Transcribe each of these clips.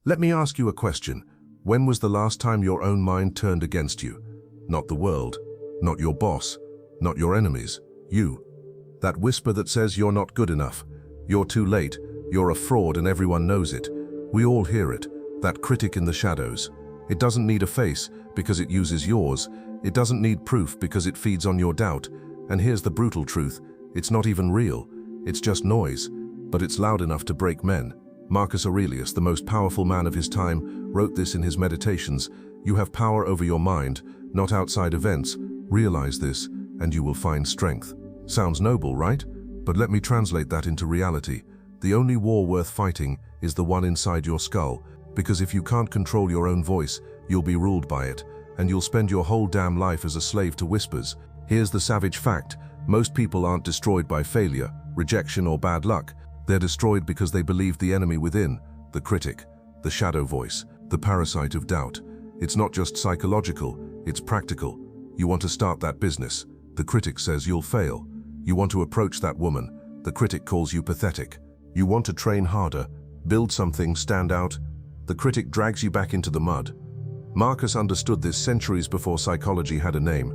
Let me ask you a question. When was the last time your own mind turned against you? Not the world, not your boss, not your enemies, you. That whisper that says you're not good enough, you're too late, you're a fraud and everyone knows it. We all hear it, that critic in the shadows. It doesn't need a face because it uses yours. It doesn't need proof because it feeds on your doubt. And here's the brutal truth, it's not even real. It's just noise, but it's loud enough to break men. Marcus Aurelius, the most powerful man of his time, wrote this in his Meditations. You have power over your mind, not outside events. Realize this, and you will find strength. Sounds noble, right? But let me translate that into reality. The only war worth fighting is the one inside your skull, because if you can't control your own voice, you'll be ruled by it, and you'll spend your whole damn life as a slave to whispers. Here's the savage fact. Most people aren't destroyed by failure, rejection, or bad luck. They're destroyed because they believe the enemy within, the critic, the shadow voice, the parasite of doubt. It's not just psychological, it's practical. You want to start that business, the critic says you'll fail. You want to approach that woman, the critic calls you pathetic. You want to train harder, build something, stand out, the critic drags you back into the mud. Marcus understood this centuries before psychology had a name.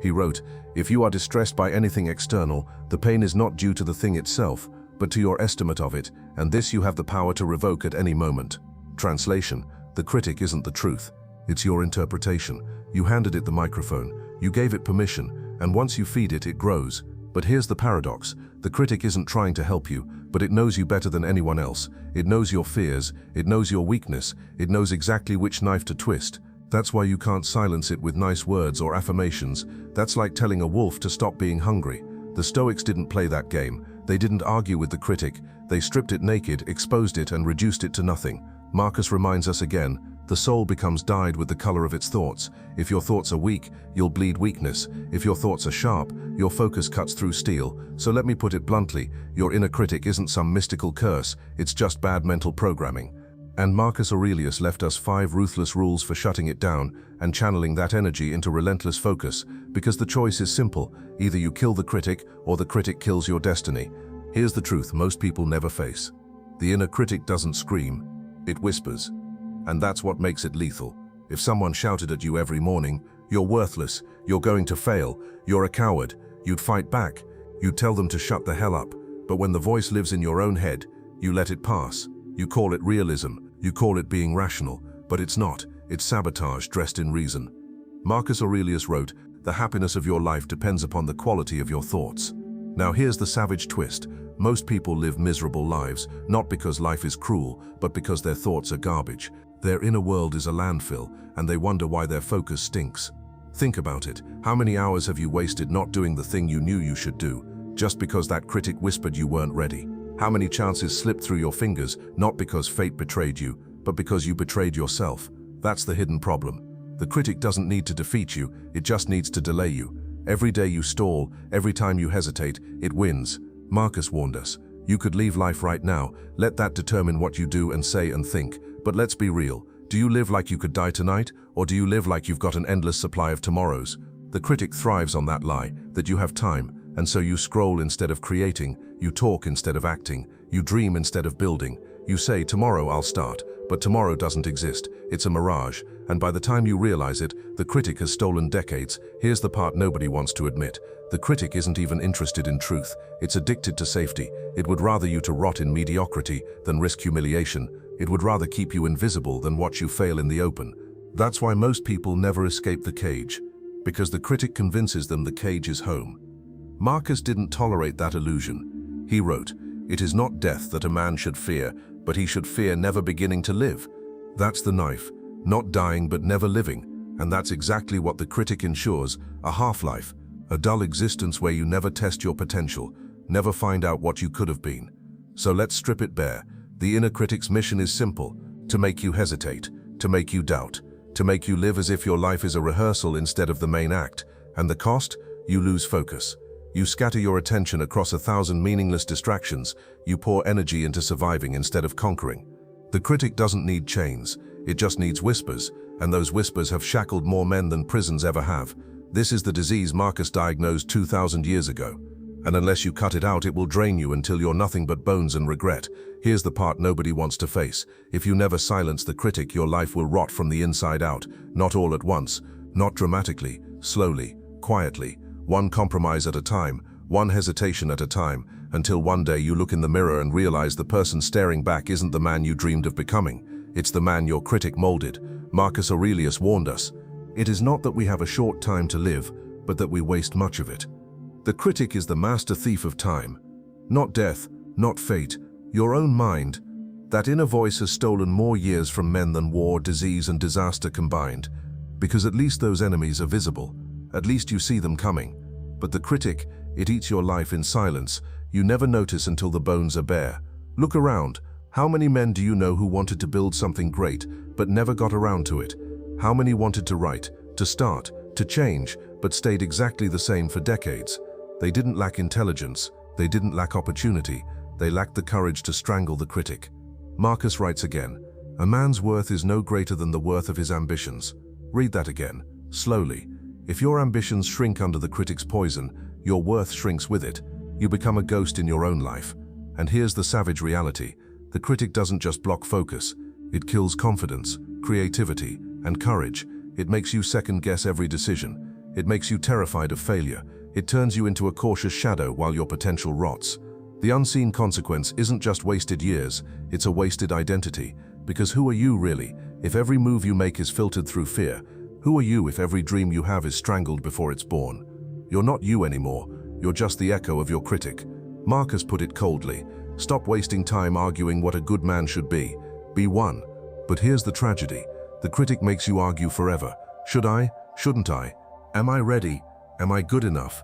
He wrote, "If you are distressed by anything external, the pain is not due to the thing itself, but to your estimate of it, and this you have the power to revoke at any moment." Translation: the critic isn't the truth. It's your interpretation. You handed it the microphone, you gave it permission, and once you feed it, it grows. But here's the paradox. The critic isn't trying to help you, but it knows you better than anyone else. It knows your fears, it knows your weakness, it knows exactly which knife to twist. That's why you can't silence it with nice words or affirmations. That's like telling a wolf to stop being hungry. The Stoics didn't play that game. They didn't argue with the critic. They stripped it naked, exposed it, and reduced it to nothing. Marcus reminds us again, the soul becomes dyed with the color of its thoughts. If your thoughts are weak, you'll bleed weakness. If your thoughts are sharp, your focus cuts through steel. So let me put it bluntly, your inner critic isn't some mystical curse, it's just bad mental programming. And Marcus Aurelius left us 5 ruthless rules for shutting it down and channeling that energy into relentless focus, because the choice is simple. Either you kill the critic or the critic kills your destiny. Here's the truth most people never face. The inner critic doesn't scream, it whispers. And that's what makes it lethal. If someone shouted at you every morning, "You're worthless, you're going to fail, you're a coward," you'd fight back. You'd tell them to shut the hell up. But when the voice lives in your own head, you let it pass. You call it realism, you call it being rational, but it's not. It's sabotage dressed in reason. Marcus Aurelius wrote, "The happiness of your life depends upon the quality of your thoughts." Now here's the savage twist. Most people live miserable lives, not because life is cruel, but because their thoughts are garbage. Their inner world is a landfill, and they wonder why their focus stinks. Think about it. How many hours have you wasted not doing the thing you knew you should do, just because that critic whispered you weren't ready? How many chances slipped through your fingers, not because fate betrayed you, but because you betrayed yourself? That's the hidden problem. The critic doesn't need to defeat you, it just needs to delay you. Every day you stall, every time you hesitate, it wins. Marcus warned us. You could leave life right now, let that determine what you do and say and think. But let's be real. Do you live like you could die tonight, or do you live like you've got an endless supply of tomorrows? The critic thrives on that lie, that you have time, and so you scroll instead of creating, you talk instead of acting, you dream instead of building. You say, "Tomorrow I'll start," but tomorrow doesn't exist. It's a mirage, and by the time you realize it, the critic has stolen decades. Here's the part nobody wants to admit. The critic isn't even interested in truth. It's addicted to safety. It would rather you to rot in mediocrity than risk humiliation. It would rather keep you invisible than watch you fail in the open. That's why most people never escape the cage, because the critic convinces them the cage is home. Marcus didn't tolerate that illusion. He wrote, "It is not death that a man should fear, but he should fear never beginning to live." That's the knife, not dying but never living. And that's exactly what the critic ensures, a half-life, a dull existence where you never test your potential, never find out what you could have been. So let's strip it bare. The inner critic's mission is simple, to make you hesitate, to make you doubt, to make you live as if your life is a rehearsal instead of the main act. And the cost? You lose focus. You scatter your attention across 1,000 meaningless distractions. You pour energy into surviving instead of conquering. The critic doesn't need chains, it just needs whispers, and those whispers have shackled more men than prisons ever have. This is the disease Marcus diagnosed 2,000 years ago. And unless you cut it out, it will drain you until you're nothing but bones and regret. Here's the part nobody wants to face. If you never silence the critic, your life will rot from the inside out. Not all at once, not dramatically, slowly, quietly, one compromise at a time, one hesitation at a time, until one day you look in the mirror and realize the person staring back isn't the man you dreamed of becoming. It's the man your critic molded. Marcus Aurelius warned us, "It is not that we have a short time to live, but that we waste much of it." The critic is the master thief of time. Not death, not fate, your own mind. That inner voice has stolen more years from men than war, disease, and disaster combined. Because at least those enemies are visible. At least you see them coming. But the critic, it eats your life in silence. You never notice until the bones are bare. Look around. How many men do you know who wanted to build something great, but never got around to it? How many wanted to write, to start, to change, but stayed exactly the same for decades? They didn't lack intelligence, they didn't lack opportunity, they lacked the courage to strangle the critic. Marcus writes again, "A man's worth is no greater than the worth of his ambitions." Read that again, slowly. If your ambitions shrink under the critic's poison, your worth shrinks with it. You become a ghost in your own life. And here's the savage reality. The critic doesn't just block focus. It kills confidence, creativity, and courage. It makes you second-guess every decision. It makes you terrified of failure. It turns you into a cautious shadow while your potential rots. The unseen consequence isn't just wasted years, it's a wasted identity. Because who are you really, if every move you make is filtered through fear? Who are you if every dream you have is strangled before it's born? You're not you anymore, you're just the echo of your critic. Marcus put it coldly, stop wasting time arguing what a good man should be. Be one. But here's the tragedy. The critic makes you argue forever. Should I? Shouldn't I? Am I ready? Am I good enough?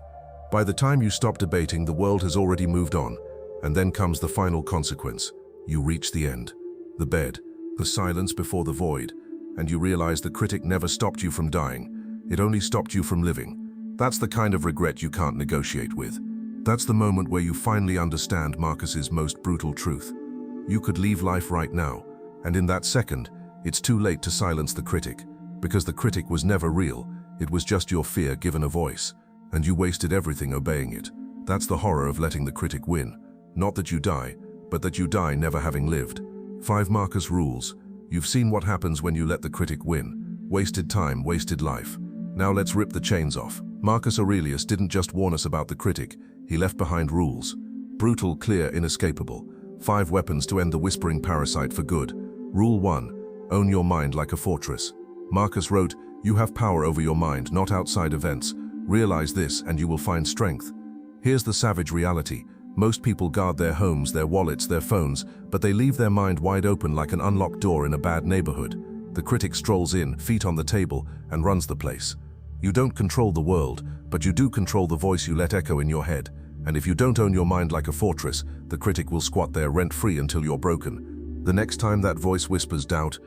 By the time you stop debating, the world has already moved on. And then comes the final consequence. You reach the end. The bed. The silence before the void. And you realize the critic never stopped you from dying. It only stopped you from living. That's the kind of regret you can't negotiate with. That's the moment where you finally understand Marcus's most brutal truth. You could leave life right now. And in that second, it's too late to silence the critic. Because the critic was never real. It was just your fear given a voice. And you wasted everything obeying it. That's the horror of letting the critic win. Not that you die, but that you die never having lived. 5 Marcus rules. You've seen what happens when you let the critic win. Wasted time, wasted life. Now let's rip the chains off. Marcus Aurelius didn't just warn us about the critic, he left behind rules. Brutal, clear, inescapable. 5 weapons to end the whispering parasite for good. Rule 1. Own your mind like a fortress. Marcus wrote, "You have power over your mind, not outside events. Realize this and you will find strength." Here's the savage reality. Most people guard their homes, their wallets, their phones, but they leave their mind wide open like an unlocked door in a bad neighborhood. The critic strolls in, feet on the table, and runs the place. You don't control the world, but you do control the voice you let echo in your head. And if you don't own your mind like a fortress, the critic will squat there rent-free until you're broken. The next time that voice whispers doubt,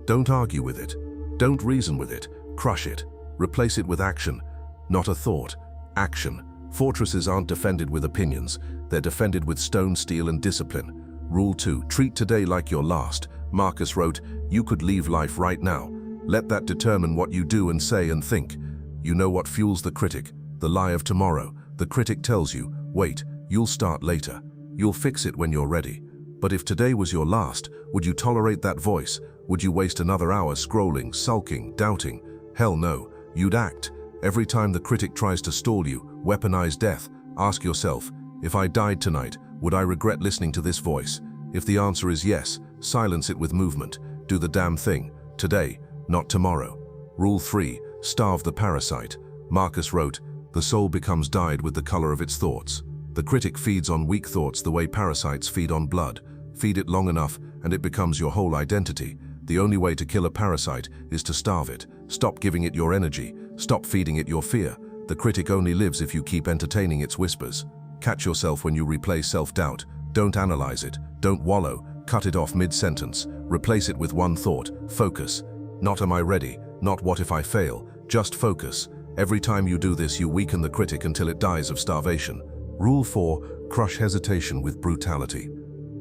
don't argue with it. Don't reason with it. Crush it. Replace it with action. Not a thought. Action. Fortresses aren't defended with opinions. They're defended with stone, steel, and discipline. Rule 2. Treat today like your last. Marcus wrote, "You could leave life right now. Let that determine what you do and say and think." You know what fuels the critic? The lie of tomorrow. The critic tells you, wait, you'll start later. You'll fix it when you're ready. But if today was your last, would you tolerate that voice? Would you waste another hour scrolling, sulking, doubting? Hell no. You'd act. Every time the critic tries to stall you, weaponize death, ask yourself, if I died tonight, would I regret listening to this voice? If the answer is yes, silence it with movement. Do the damn thing. Today, not tomorrow. Rule 3. Starve the parasite. Marcus wrote, "The soul becomes dyed with the color of its thoughts." The critic feeds on weak thoughts the way parasites feed on blood. Feed it long enough, and it becomes your whole identity. The only way to kill a parasite is to starve it. Stop giving it your energy. Stop feeding it your fear. The critic only lives if you keep entertaining its whispers. Catch yourself when you replay self-doubt. Don't analyze it. Don't wallow. Cut it off mid-sentence. Replace it with one thought. Focus. Not am I ready? Not what if I fail? Just focus. Every time you do this, you weaken the critic until it dies of starvation. Rule 4. Crush hesitation with brutality.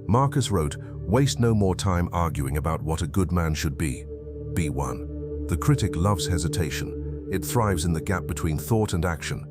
Marcus wrote, "Waste no more time arguing about what a good man should be. Be one." The critic loves hesitation. It thrives in the gap between thought and action.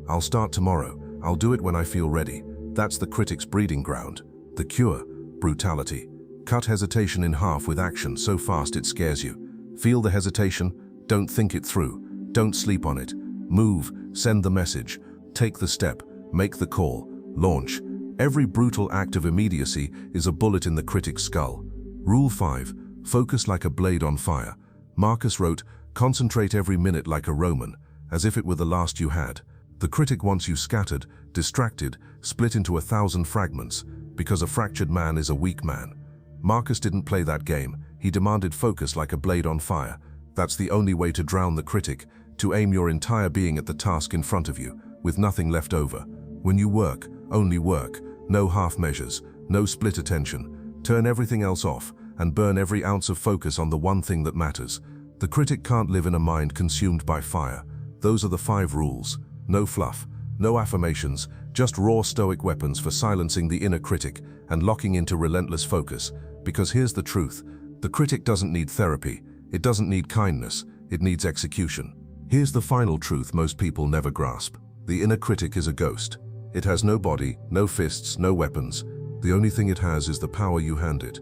I'll start tomorrow. I'll do it when I feel ready. That's the critic's breeding ground. The cure, brutality. Cut hesitation in half with action so fast it scares you. Feel the hesitation, don't think it through. Don't sleep on it. Move, send the message. Take the step, make the call, launch. Every brutal act of immediacy is a bullet in the critic's skull. Rule 5. Focus like a blade on fire. Marcus wrote, concentrate every minute like a Roman, as if it were the last you had. The critic wants you scattered, distracted, split into 1,000 fragments, because a fractured man is a weak man. Marcus didn't play that game. He demanded focus like a blade on fire. That's the only way to drown the critic, to aim your entire being at the task in front of you, with nothing left over. When you work, only work, no half measures, no split attention. Turn everything else off, and burn every ounce of focus on the one thing that matters. The critic can't live in a mind consumed by fire. Those are the 5 rules. No fluff, no affirmations, just raw Stoic weapons for silencing the inner critic and locking into relentless focus. Because here's the truth, the critic doesn't need therapy, it doesn't need kindness, it needs execution. Here's the final truth most people never grasp. The inner critic is a ghost. It has no body, no fists, no weapons. The only thing it has is the power you hand it.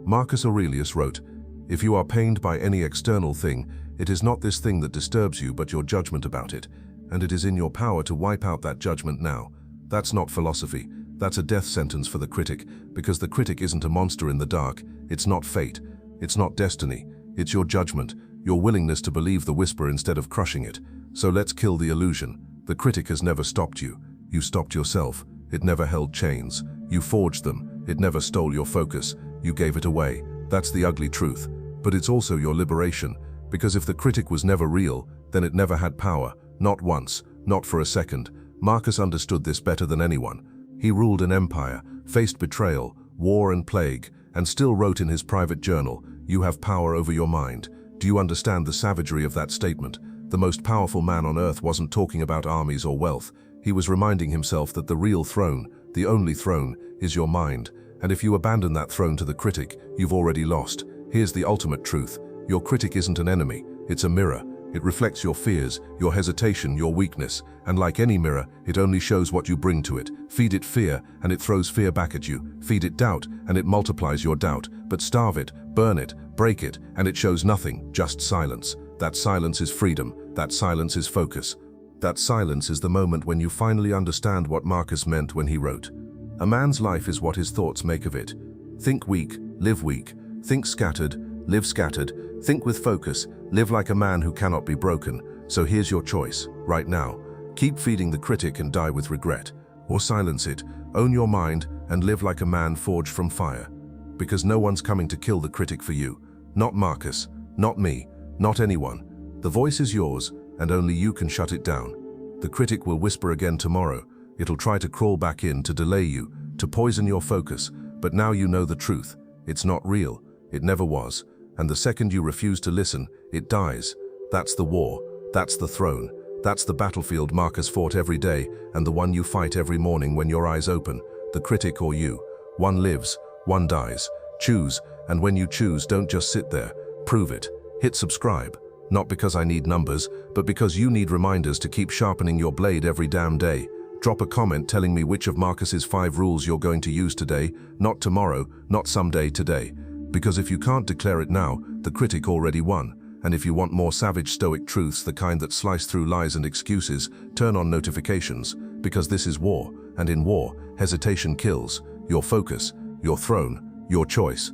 Marcus Aurelius wrote, if you are pained by any external thing, it is not this thing that disturbs you but your judgment about it, and it is in your power to wipe out that judgment now. That's not philosophy, that's a death sentence for the critic, because the critic isn't a monster in the dark, it's not fate, it's not destiny, it's your judgment, your willingness to believe the whisper instead of crushing it. So let's kill the illusion. The critic has never stopped you. You stopped yourself. It never held chains. You forged them. It never stole your focus. You gave it away. That's the ugly truth. But it's also your liberation, because if the critic was never real, then it never had power. Not once, not for a second. Marcus understood this better than anyone. He ruled an empire, faced betrayal, war and plague, and still wrote in his private journal, "You have power over your mind." Do you understand the savagery of that statement? The most powerful man on earth wasn't talking about armies or wealth. He was reminding himself that the real throne, the only throne, is your mind. And if you abandon that throne to the critic, you've already lost. Here's the ultimate truth. Your critic isn't an enemy, it's a mirror. It reflects your fears, your hesitation, your weakness. And like any mirror, it only shows what you bring to it. Feed it fear, and it throws fear back at you. Feed it doubt, and it multiplies your doubt. But starve it, burn it, break it, and it shows nothing, just silence. That silence is freedom. That silence is focus. That silence is the moment when you finally understand what Marcus meant when he wrote, "A man's life is what his thoughts make of it. Think weak, live weak. Think scattered, live scattered. Think with focus, live like a man who cannot be broken." So here's your choice, right now. Keep feeding the critic and die with regret. Or silence it, own your mind, and live like a man forged from fire. Because no one's coming to kill the critic for you. Not Marcus, not me, not anyone. The voice is yours, and only you can shut it down. The critic will whisper again tomorrow. It'll try to crawl back in, to delay you, to poison your focus. But now you know the truth. It's not real. It never was. And the second you refuse to listen, it dies. That's the war. That's the throne. That's the battlefield Marcus fought every day, and the one you fight every morning when your eyes open. The critic or you. One lives, one dies. Choose, and when you choose, don't just sit there. Prove it. Hit subscribe. Not because I need numbers, but because you need reminders to keep sharpening your blade every damn day. Drop a comment telling me which of Marcus's 5 rules you're going to use today, not tomorrow, not someday, today. Because if you can't declare it now, the critic already won. And if you want more savage Stoic truths, the kind that slice through lies and excuses, turn on notifications. Because this is war, and in war, hesitation kills. Your focus, your throne, your choice.